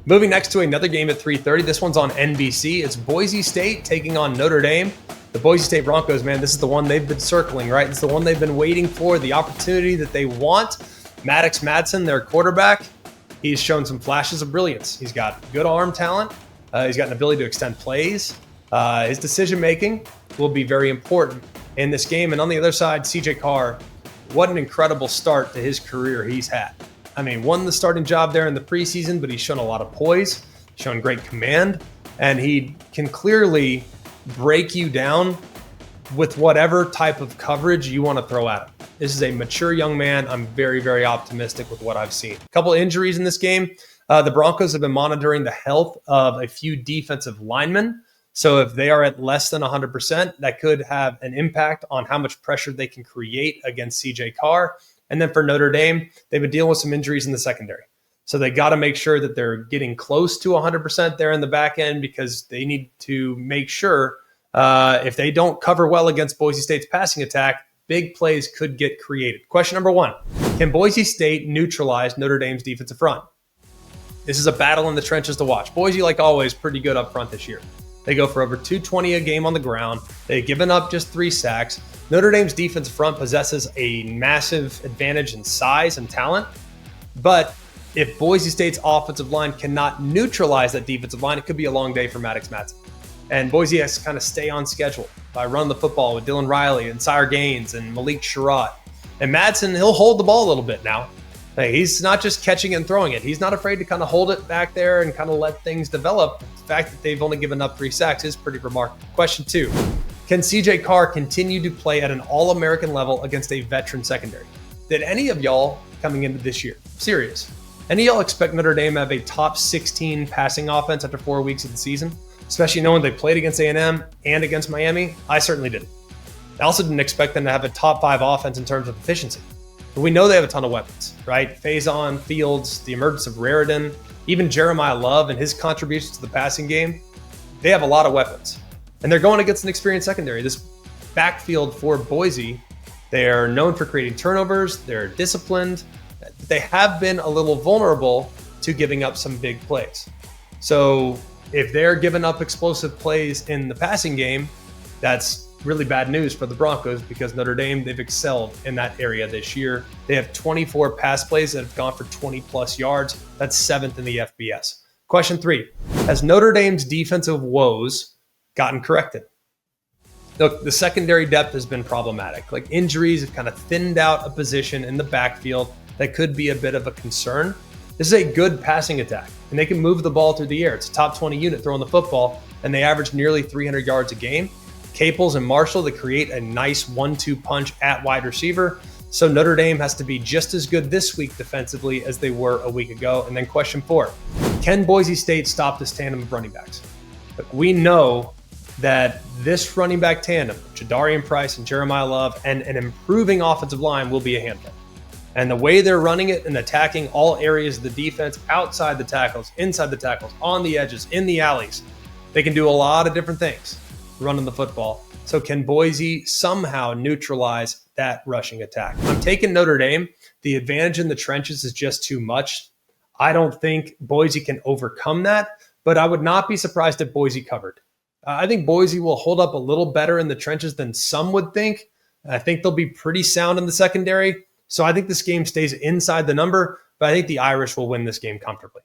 Moving next to another game at 3:30. This one's on NBC. It's Boise State taking on Notre Dame. The Boise State Broncos, man, this is the one they've been circling, right? It's the one they've been waiting for, the opportunity that they want. Maddox Madsen, their quarterback, he's shown some flashes of brilliance. He's got good arm talent. He's got an ability to extend plays. His decision-making will be very important in this game. And on the other side, CJ Carr, what an incredible start to his career he's had. I mean, won the starting job there in the preseason, but he's shown a lot of poise, shown great command, and he can clearly break you down with whatever type of coverage you want to throw at him. This is a mature young man. I'm very, very optimistic with what I've seen. A couple injuries in this game. The Broncos have been monitoring the health of a few defensive linemen. So if they are at less than 100%, that could have an impact on how much pressure they can create against CJ Carr. And then for Notre Dame, they've been dealing with some injuries in the secondary. So they got to make sure that they're getting close to 100% there in the back end, because they need to make sure if they don't cover well against Boise State's passing attack, big plays could get created. Question number 1, can Boise State neutralize Notre Dame's defensive front? This is a battle in the trenches to watch. Boise, like always, pretty good up front this year. They go for over 220 a game on the ground. They've given up just 3 sacks. Notre Dame's defensive front possesses a massive advantage in size and talent, but if Boise State's offensive line cannot neutralize that defensive line, it could be a long day for Maddox Madsen. And Boise has to kind of stay on schedule by running the football with Dylan Riley and Sire Gaines and Malik Sherratt. And Madsen, he'll hold the ball a little bit now. Hey, he's not just catching and throwing it. He's not afraid to kind of hold it back there and kind of let things develop. The fact that they've only given up 3 sacks is pretty remarkable. Question 2, can CJ Carr continue to play at an All-American level against a veteran secondary? Did any of y'all coming into this year, serious, any of y'all expect Notre Dame to have a top 16 passing offense after 4 weeks of the season? Especially knowing they played against A&M and against Miami? I certainly didn't. I also didn't expect them to have a top 5 offense in terms of efficiency. But we know they have a ton of weapons, right? Faison, Fields, the emergence of Raridan, even Jeremiah Love and his contributions to the passing game. They have a lot of weapons. And they're going against an experienced secondary. This backfield for Boise, they are known for creating turnovers. They're disciplined. They have been a little vulnerable to giving up some big plays. So if they're giving up explosive plays in the passing game, that's really bad news for the Broncos, because Notre Dame, they've excelled in that area this year. They have 24 pass plays that have gone for 20 plus yards. That's 7th in the FBS. Question 3, has Notre Dame's defensive woes gotten corrected? Look, the secondary depth has been problematic. Like, injuries have kind of thinned out a position in the backfield that could be a bit of a concern. This is a good passing attack, and they can move the ball through the air. It's a top 20 unit throwing the football, and they average nearly 300 yards a game. Caples and Marshall, they create a nice 1-2 punch at wide receiver. So Notre Dame has to be just as good this week defensively as they were a week ago. And then question 4, can Boise State stop this tandem of running backs? Look, we know that this running back tandem, Jadarian Price and Jeremiah Love, and an improving offensive line will be a handful. And the way they're running it and attacking all areas of the defense, outside the tackles, inside the tackles, on the edges, in the alleys, they can do a lot of different things running the football. So can Boise somehow neutralize that rushing attack? I'm taking Notre Dame. The advantage in the trenches is just too much. I don't think Boise can overcome that, but I would not be surprised if Boise covered. I think Boise will hold up a little better in the trenches than some would think. I think they'll be pretty sound in the secondary. So I think this game stays inside the number, but I think the Irish will win this game comfortably.